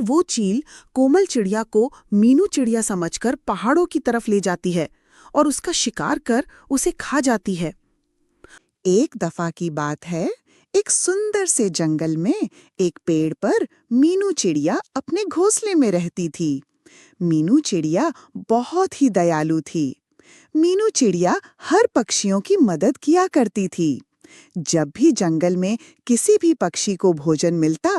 वो चील कोमल चिड़िया को मीनू चिड़िया समझकर पहाड़ों की तरफ ले जाती है और उसका शिकार कर उसे खा जाती है। एक दफा की बात है, एक सुंदर से जंगल में एक पेड़ पर मीनू चिड़िया अपने घोंसले में रहती थी। मीनू चिड़िया बहुत ही दयालु थी। मीनू चिड़िया हर पक्षियों की मदद किया करती थी। जब भी जंगल में किसी भी पक्षी को भोजन मिलता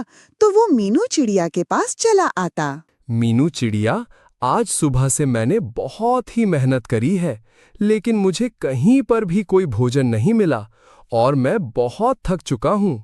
तो वो मीनू चिड़िया के पास चला आता। मीनू चिड़िया, आज सुबह से मैंने बहुत ही मेहनत करी है, लेकिन मुझे कहीं पर भी कोई भोजन नहीं मिला और मैं बहुत थक चुका हूँ।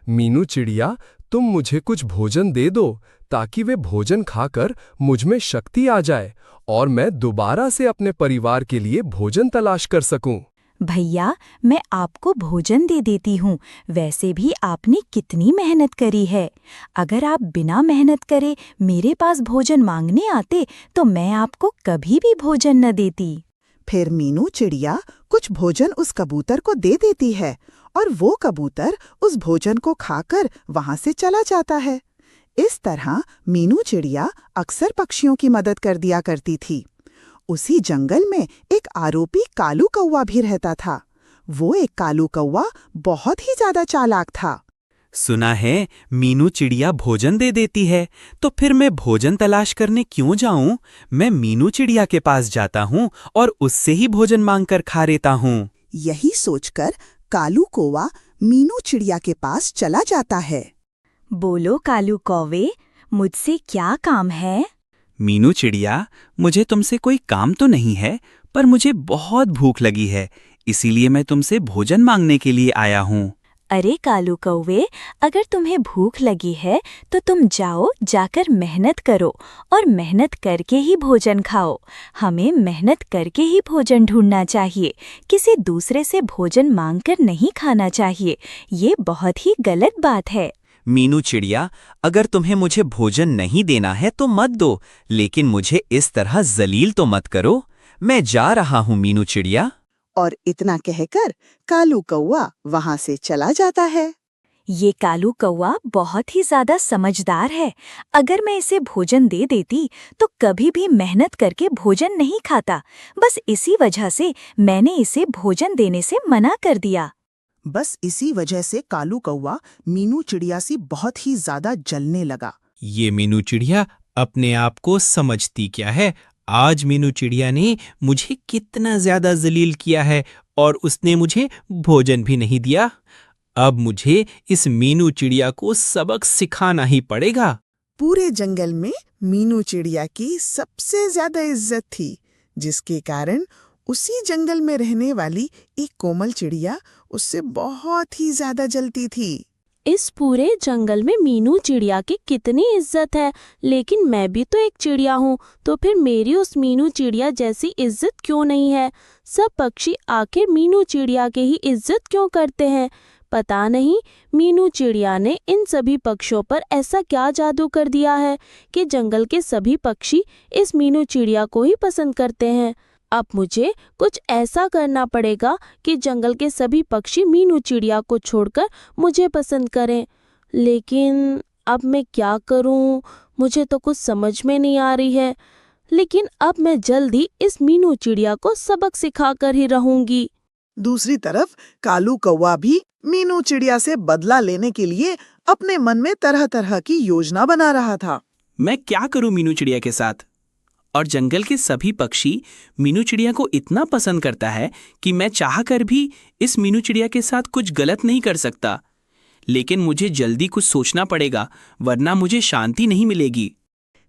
मीनू चिड़िया, तुम मुझे कुछ भोजन दे दो ताकि वे भोजन खाकर मुझ में शक्ति आ जाए और मैं दोबारा से अपने परिवार के लिए भोजन तलाश कर सकूं। भैया, मैं आपको भोजन दे देती हूँ। वैसे भी आपने कितनी मेहनत करी है। अगर आप बिना मेहनत करे मेरे पास भोजन मांगने आते तो मैं आपको कभी भी भोजन न देती। फिर मीनू चिड़िया कुछ भोजन उस कबूतर को दे देती है और वो कबूतर उस भोजन को खाकर वहां से चला जाता है। इस तरह मीनू चिड़िया अक्सर पक्षियों की मदद कर दिया करती थी। उसी जंगल में एक आरोपी कालू कौवा भी रहता था। वो एक कालू कौवा बहुत ही ज्यादा चालाक था। सुना है मीनू चिड़िया भोजन दे देती है, तो फिर मैं भोजन तलाश करने क्यों जाऊं? मैं मीनू चिड़िया के पास जाता हूं और उससे ही भोजन मांगकर खा लेता हूं। यही सोचकर कालू कौवा मीनू चिड़िया के पास चला जाता है। बोलो कालू कौवे, मुझसे क्या काम है? मीनू चिड़िया, मुझे तुमसे कोई काम तो नहीं है, पर मुझे बहुत भूख लगी है, इसीलिए मैं तुमसे भोजन मांगने के लिए आया हूँ। अरे कालू कौवे, अगर तुम्हें भूख लगी है तो तुम जाकर मेहनत करो और मेहनत करके ही भोजन खाओ। हमें मेहनत करके ही भोजन ढूंढना चाहिए, किसी दूसरे से भोजन मांगकर नहीं खाना चाहिए। ये बहुत ही गलत बात है। मीनू चिड़िया, अगर तुम्हें मुझे भोजन नहीं देना है तो मत दो, लेकिन मुझे इस तरह जलील तो मत करो। मैं जा रहा हूँ मीनू चिड़िया। और इतना कहकर कालू कौवा वहां से चला जाता है। ये कालू कौवा बहुत ही ज्यादा समझदार है। अगर मैं इसे भोजन दे देती तो कभी भी मेहनत करके भोजन नहीं खाता। बस इसी वजह से मैंने इसे भोजन देने से मना कर दिया। बस इसी वजह से कालू कौवा मीनू चिड़िया से बहुत ही ज्यादा जलने लगा। ये मीनू चिड़िया अपने आप को समझती क्या है? आज मीनू चिड़िया ने मुझे कितना ज्यादा जलील किया है और उसने मुझे भोजन भी नहीं दिया। अब मुझे इस मीनू चिड़िया को सबक सिखाना ही पड़ेगा। पूरे जंगल में मीनू चिड़िया की सबसे ज्यादा इज्जत थी, जिसके कारण उसी जंगल में रहने वाली एक कोमल चिड़िया उससे बहुत ही ज्यादा जलती थी। इस पूरे जंगल में मीनू चिड़िया की कितनी इज्जत है, लेकिन मैं भी तो एक चिड़िया हूँ, तो फिर मेरी उस मीनू चिड़िया जैसी इज्जत क्यों नहीं है? सब पक्षी आखिर मीनू चिड़िया की ही इज्जत क्यों करते हैं? पता नहीं मीनू चिड़िया ने इन सभी पक्षियों पर ऐसा क्या जादू कर दिया है कि जंगल के सभी पक्षी इस मीनू चिड़िया को ही पसंद करते हैं। अब मुझे कुछ ऐसा करना पड़ेगा कि जंगल के सभी पक्षी मीनू चिड़िया को छोड़कर मुझे पसंद करें। लेकिन अब मैं क्या करूं? मुझे तो कुछ समझ में नहीं आ रही है। लेकिन अब मैं जल्दी इस मीनू चिड़िया को सबक सिखाकर ही रहूंगी। दूसरी तरफ कालू कौवा भी मीनू चिड़िया से बदला लेने के लिए अपने मन में तरह तरह की योजना बना रहा था। मैं क्या करूं मीनू चिड़िया के साथ? और जंगल के सभी पक्षी मीनू चिड़िया को इतना पसंद करता है कि मैं चाहकर भी इस मीनू चिड़िया के साथ कुछ गलत नहीं कर सकता। लेकिन मुझे जल्दी कुछ सोचना पड़ेगा, वरना मुझे शांति नहीं मिलेगी।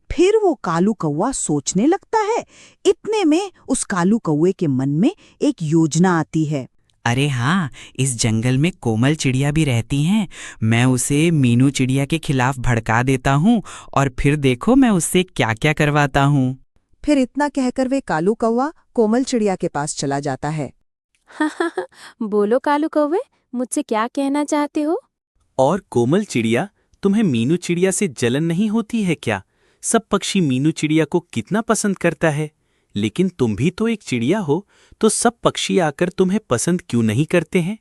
फिर वो कालू कौवा सोचने लगता है। इतने में उस कालू कौवे के मन में एक योजना आती है। अरे हाँ, इस जंगल में कोमल चिड़िया भी रहती हैं। मैं उसे मीनू चिड़िया के खिलाफ भड़का देता हूँ और फिर देखो मैं उससे क्या क्या करवाता हूँ। फिर इतना कहकर वे कालू कौवा कोमल चिड़िया के पास चला जाता है। बोलो कालू कौवे, मुझसे क्या कहना चाहते हो? और कोमल चिड़िया, तुम्हें मीनू चिड़िया से जलन नहीं होती है क्या? सब पक्षी मीनू चिड़िया को कितना पसंद करता है, लेकिन तुम भी तो एक चिड़िया हो, तो सब पक्षी आकर तुम्हें पसंद क्यों नहीं करते हैं?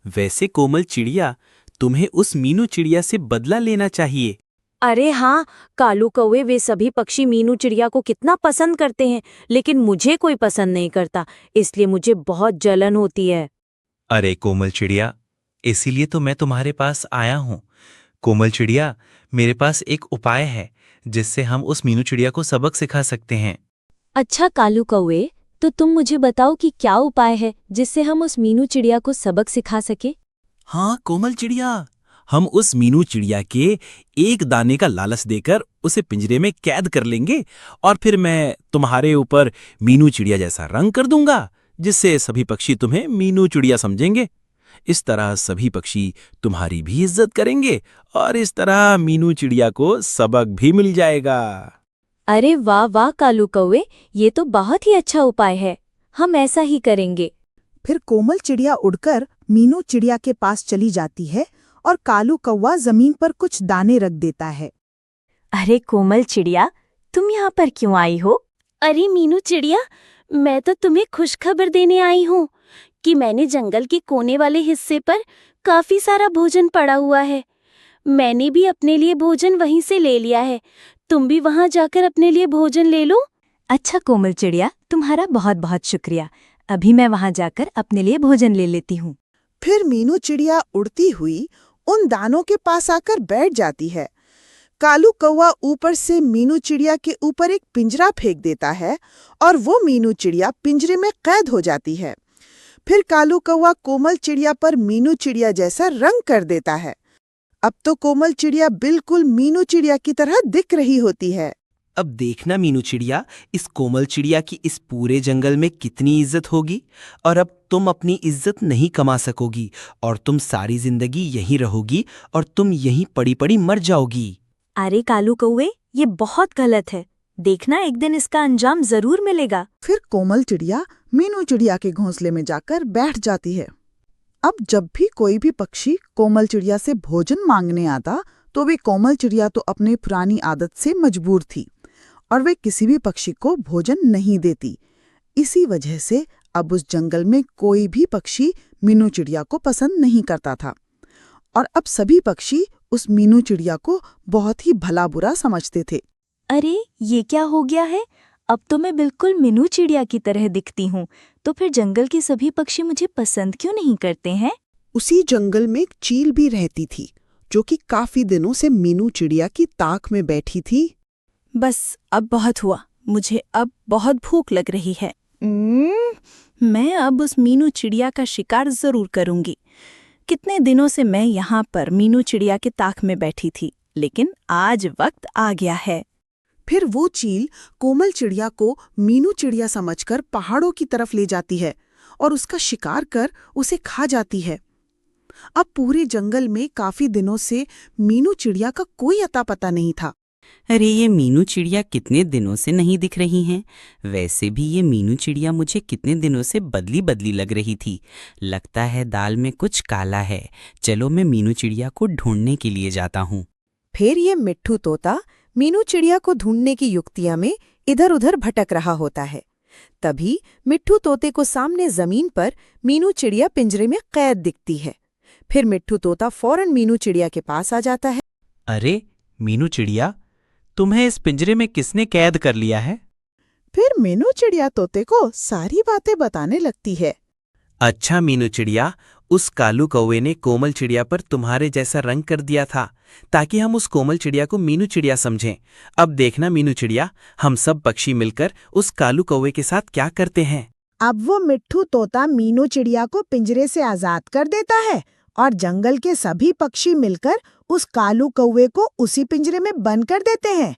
वैसे कोमल चिड़िया, तुम्हें उस मीनू चिड़िया से बदला लेना चाहिए। अरे हाँ, कालू कौवे वे सभी पक्षी मीनू चिड़िया को कितना पसंद करते हैं, लेकिन मुझे कोई पसंद नहीं करता, इसलिए मुझे बहुत जलन होती है। अरे कोमल चिड़िया, इसीलिए तो मैं तुम्हारे पास आया हूँ। कोमल चिड़िया, मेरे पास एक उपाय है जिससे हम उस मीनू चिड़िया को सबक सिखा सकते हैं। अच्छा कालू कौवे, तो तुम मुझे बताओ कि क्या उपाय है जिससे हम उस मीनू चिड़िया को सबक सिखा सके। हाँ कोमल चिड़िया, हम उस मीनू चिड़िया के एक दाने का लालच देकर उसे पिंजरे में कैद कर लेंगे और फिर मैं तुम्हारे ऊपर मीनू चिड़िया जैसा रंग कर दूंगा, जिससे सभी पक्षी तुम्हें मीनू चिड़िया समझेंगे। इस तरह सभी पक्षी तुम्हारी भी इज्जत करेंगे और इस तरह मीनू चिड़िया को सबक भी मिल जाएगा। अरे वाह वाह कालू कौवे, ये तो बहुत ही अच्छा उपाय है, हम ऐसा ही करेंगे। फिर कोमल चिड़िया उड़कर मीनू चिड़िया के पास चली जाती है और कालू कौवा जमीन पर कुछ दाने रख देता है। अरे कोमल चिड़िया, तुम यहाँ पर क्यों आई हो? अरे मीनू चिड़िया, मैं तो तुम्हें खुशखबर देने आई हूँ कि मैंने जंगल के कोने वाले हिस्से पर काफी सारा भोजन पड़ा हुआ है। मैंने भी अपने लिए भोजन वहीं से ले लिया है, तुम भी वहां जाकर अपने लिए भोजन ले लो। अच्छा कोमल चिड़िया, तुम्हारा बहुत बहुत शुक्रिया। अभी मैं वहां जाकर अपने लिए भोजन ले लेती हूँ। फिर मीनू चिड़िया उड़ती हुई उन दानों के पास आकर बैठ जाती है। कालू कौवा ऊपर से मीनू चिड़िया के ऊपर एक पिंजरा फेंक देता है और वो मीनू चिड़िया पिंजरे में कैद हो जाती है। फिर कालू कौवा कोमल चिड़िया पर मीनू चिड़िया जैसा रंग कर देता है। अब तो कोमल चिड़िया बिल्कुल मीनू चिड़िया की तरह दिख रही होती है। अब देखना मीनू चिड़िया, इस कोमल चिड़िया की इस पूरे जंगल में कितनी इज्जत होगी और अब तुम अपनी इज्जत नहीं कमा सकोगी और तुम सारी जिंदगी यहीं रहोगी और तुम यहीं पड़ी पड़ी मर जाओगी। अरे कालू कौवे, ये बहुत गलत है। देखना एक दिन इसका अंजाम जरूर मिलेगा। फिर कोमल चिड़िया मीनू चिड़िया के घोंसले में जाकर बैठ जाती है। अब जब भी कोई भी पक्षी कोमल चिड़िया से भोजन मांगने आता तो वे कोमल चिड़िया तो अपनी पुरानी आदत से मजबूर थी और वे किसी भी पक्षी को भोजन नहीं देती। इसी वजह से अब उस जंगल में कोई भी पक्षी मीनू चिड़िया को पसंद नहीं करता था और अब सभी पक्षी उस मीनू चिड़िया को बहुत ही भला बुरा समझते थे। अरे ये क्या हो गया है? अब तो मैं बिल्कुल मीनू चिड़िया की तरह दिखती हूँ, तो फिर जंगल के सभी पक्षी मुझे पसंद क्यों नहीं करते हैं? उसी जंगल में एक चील भी रहती थी जो कि काफी दिनों से मीनू चिड़िया की ताक में बैठी थी। बस अब बहुत हुआ, मुझे अब बहुत भूख लग रही है। मैं अब उस मीनू चिड़िया का शिकार जरूर करूंगी। कितने दिनों से मैं यहाँ पर मीनू चिड़िया के ताक में बैठी थी, लेकिन आज वक्त आ गया है। फिर वो चील कोमल चिड़िया को मीनू चिड़िया समझकर पहाड़ों की तरफ ले जाती है और उसका शिकार कर उसे खा जाती है। अब पूरे जंगल में काफी दिनों से मीनू चिड़िया का कोई अता पता नहीं था। अरे ये मीनू चिड़िया कितने दिनों से नहीं दिख रही हैं। वैसे भी ये मीनू चिड़िया मुझे कितने दिनों से बदली बदली लग रही थी। लगता है दाल में कुछ काला है। चलो मैं मीनू चिड़िया को ढूंढने के लिए जाता हूँ। फिर ये मिट्ठू तोता मीनू चिड़िया को ढूंढने की युक्तियां में इधर उधर भटक रहा होता है। तभी मिट्ठू तोते को सामने जमीन पर मीनू चिड़िया पिंजरे में कैद दिखती है। फिर मिट्ठू तोता फौरन मीनू चिड़िया के पास आ जाता है। अरे मीनू चिड़िया, तुम्हें इस पिंजरे में किसने कैद कर लिया है? फिर मीनू चिड़िया तोते को सारी बातें बताने लगती है। अच्छा मीनू चिड़िया, उस कालू कौवे ने कोमल चिड़िया पर तुम्हारे जैसा रंग कर दिया था ताकि हम उस कोमल चिड़िया को मीनू चिड़िया समझें। अब देखना मीनू चिड़िया, हम सब पक्षी मिलकर उस कालू कौवे के साथ क्या करते हैं। अब वो मिट्ठू तोता मीनू चिड़िया को पिंजरे से आजाद कर देता है और जंगल के सभी पक्षी मिलकर उस कालू कौवे को उसी पिंजरे में बंद कर देते हैं।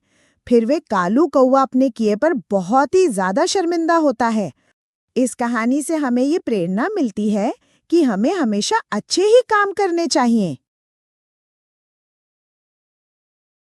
फिर वे कालू कौवा अपने किए पर बहुत ही ज्यादा शर्मिंदा होता है। इस कहानी से हमें ये प्रेरणा मिलती है कि हमें हमेशा अच्छे ही काम करने चाहिए।